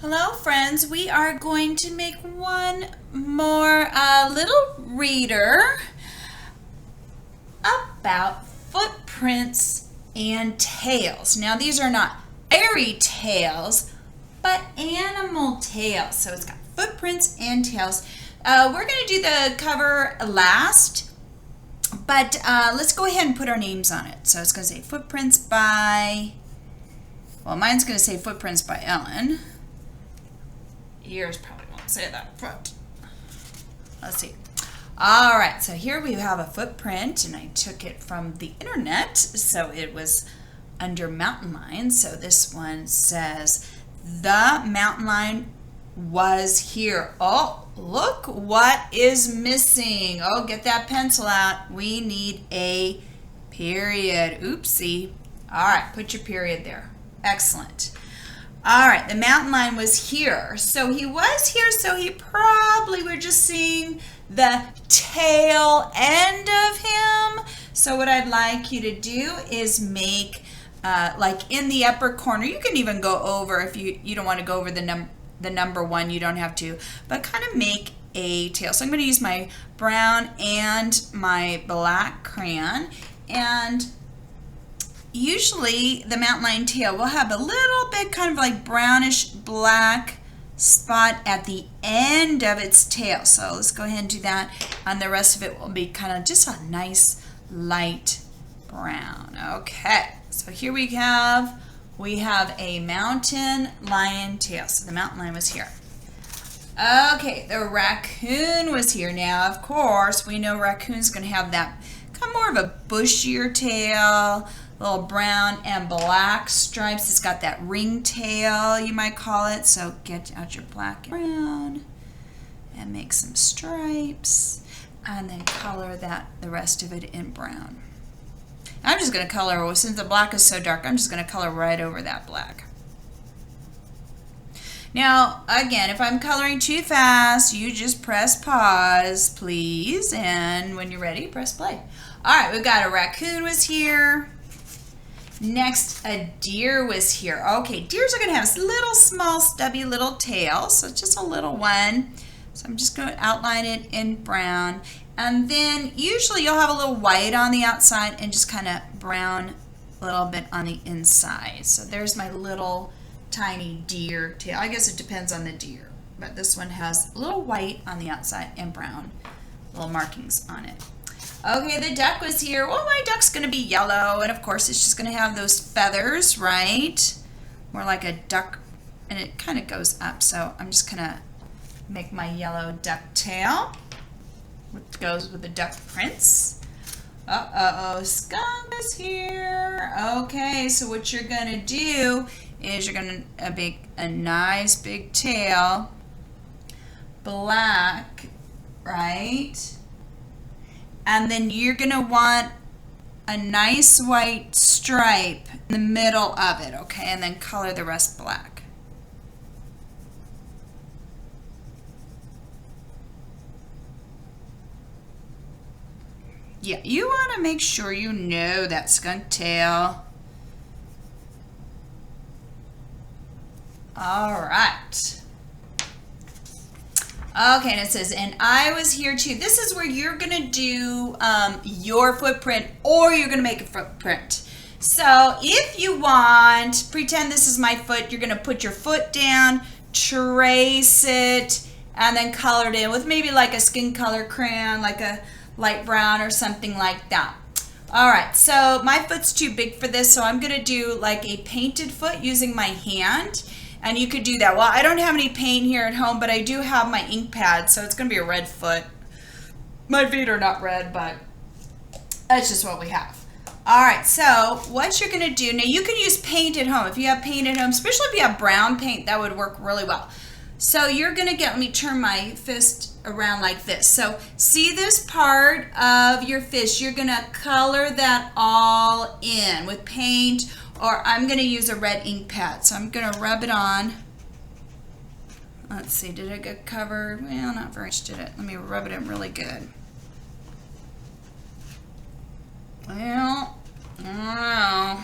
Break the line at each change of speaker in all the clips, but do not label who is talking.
Hello friends, we are going to make one more little reader about footprints and tails. Now these are not fairy tales, but animal tales. So it's got footprints and tails. We're going to do the cover last, but let's go ahead and put our names on it. So it's going to say footprints by, well, mine's going to say footprints by Ellen. Yours probably won't say that front. Let's see. All right, so here we have a footprint, and I took it from the internet, so it was under mountain lion. So this one says, the mountain lion was here. Oh, look what is missing. Oh, get that pencil out. We need a period. Oopsie. All right, put your period there. Excellent. All right, the mountain lion was here. So he was here, so he probably, we're just seeing the tail end of him. So what I'd like you to do is make, like in the upper corner, you can even go over, if you don't want to go over the number one, you don't have to, but kind of make a tail. So I'm going to use my brown and my black crayon, and usually the mountain lion tail will have a little bit kind of like brownish black spot at the end of its tail. So let's go ahead and do that, and the rest of it will be kind of just a nice light brown. Okay, so here we have a mountain lion tail. So the mountain lion was here. Okay, the raccoon was here. Now, of course, we know raccoon's going to have that kind of more of a bushier tail, little brown and black stripes. It's got that ringtail, you might call it. So get out your black and brown and make some stripes, and then color the rest of it in brown. I'm just going to color, since the black is so dark, I'm just going to color right over that black. Now, again, if I'm coloring too fast, you just press pause, please, and when you're ready, press play. All right, we've got a raccoon was here. Next, a deer was here. Okay, deers are going to have this little small stubby little tail, so just a little one. So I'm just going to outline it in brown. And then usually you'll have a little white on the outside and just kind of brown a little bit on the inside. So there's my little tiny deer tail. I guess it depends on the deer, but this one has a little white on the outside and brown little markings on it. Okay, the duck was here. Well, my duck's going to be yellow, and of course it's just going to have those feathers, right? More like a duck, and it kind of goes up. So I'm just going to make my yellow duck tail, which goes with the duck prints. Uh-oh, skunk is here. Okay, so what you're going to do is you're going to make a nice big tail, black, right? And then you're going to want a nice white stripe in the middle of it, okay? And then color the rest black. Yeah, you want to make sure you know that skunk tail. All right. Okay, and it says, and I was here too. This is where you're going to do your footprint, or you're going to make a footprint. So if you want, pretend this is my foot. You're going to put your foot down, trace it, and then color it in with maybe like a skin color crayon, like a light brown or something like that. All right, so my foot's too big for this, so I'm going to do like a painted foot using my hand. And you could do that. Well, I don't have any paint here at home, but I do have my ink pad, so it's going to be a red foot. My feet are not red, but that's just what we have. All right, so what you're going to do, now you can use paint at home. If you have paint at home, especially if you have brown paint, that would work really well. So you're going to let me turn my fist around like this. So see this part of your fist, you're going to color that all in with paint, or I'm going to use a red ink pad. So I'm going to rub it on. Let's see, did it get covered? Well, not very much, did it? Let me rub it in really good. Well, I don't know.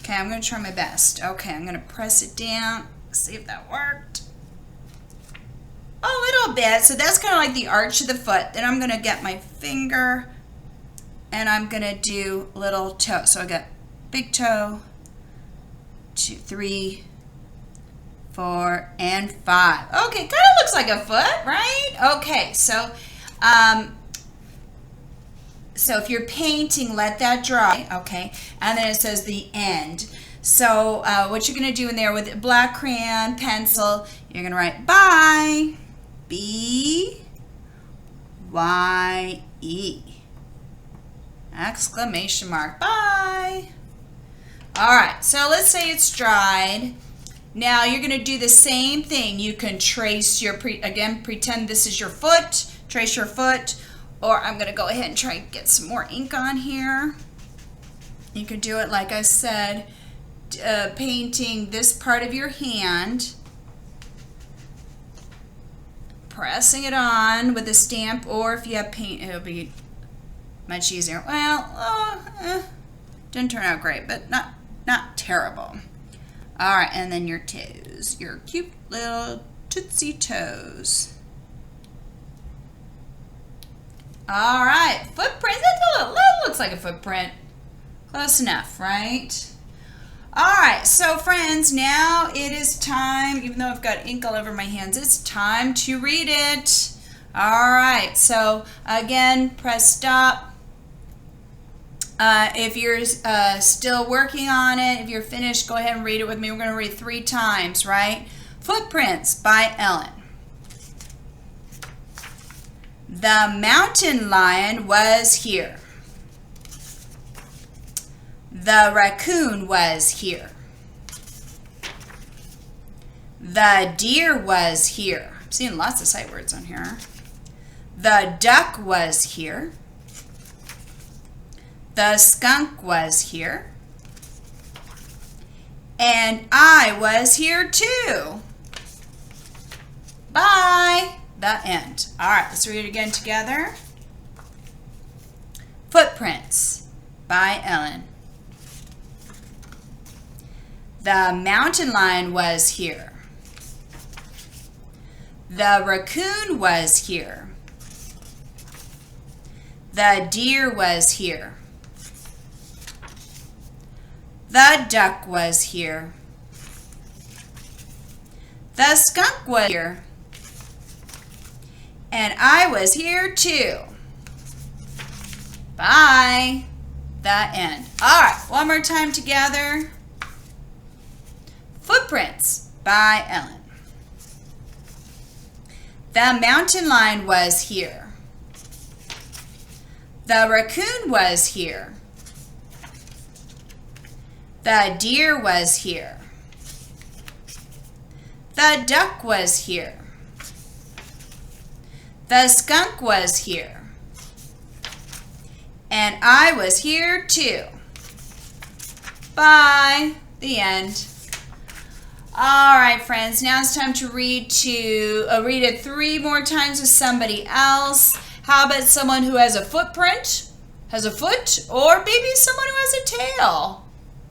Okay, I'm going to try my best. Okay, I'm going to press it down. Let's see if that worked. A little bit. So that's kind of like the arch of the foot. Then I'm going to get my finger and I'm going to do little toe. So I got big toe, 2, 3, 4, and 5. Okay, kind of looks like a foot, right? Okay, so so if you're painting, let that dry, okay? And then it says the end. So what you're going to do in there with a black crayon, pencil, you're going to write bye, B-Y-E, exclamation mark, bye. All right, so let's say it's dried. Now you're going to do the same thing. You can trace your, again, pretend this is your foot, trace your foot, or I'm going to go ahead and try and get some more ink on here. You can do it like I said, painting this part of your hand, pressing it on with a stamp, or if you have paint, it'll be much easier. Well, didn't turn out great, but not terrible. All right, and then your toes, your cute little tootsie toes. All right, footprint. That looks like a footprint. Close enough, right? All right, so friends, now it is time, even though I've got ink all over my hands, it's time to read it. All right, so again, press stop. If you're still working on it, if you're finished, go ahead and read it with me. We're going to read 3 times, right? Footprints by Ellen. The mountain lion was here. The raccoon was here. The deer was here. I'm seeing lots of sight words on here. The duck was here. The skunk was here. And I was here too. Bye. The end. All right, let's read it again together. Footprints by Ellen. The mountain lion was here. The raccoon was here. The deer was here. The duck was here. The skunk was here. And I was here too. Bye. The end. All right, one more time together. Footprints by Ellen. The mountain lion was here. The raccoon was here. The deer was here. The duck was here. The skunk was here. And I was here too. Bye. The end. All right, friends, now it's time to read it 3 more times with somebody else. How about someone who has a footprint, has a foot, or maybe someone who has a tail?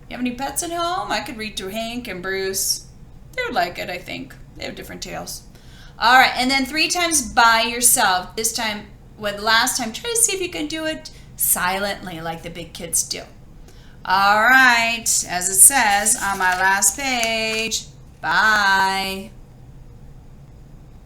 You have any pets at home? I could read to Hank and Bruce. They would like it, I think. They have different tails. All right, and then 3 times by yourself. This time, with last time, try to see if you can do it silently like the big kids do. All right, as it says on my last page, bye.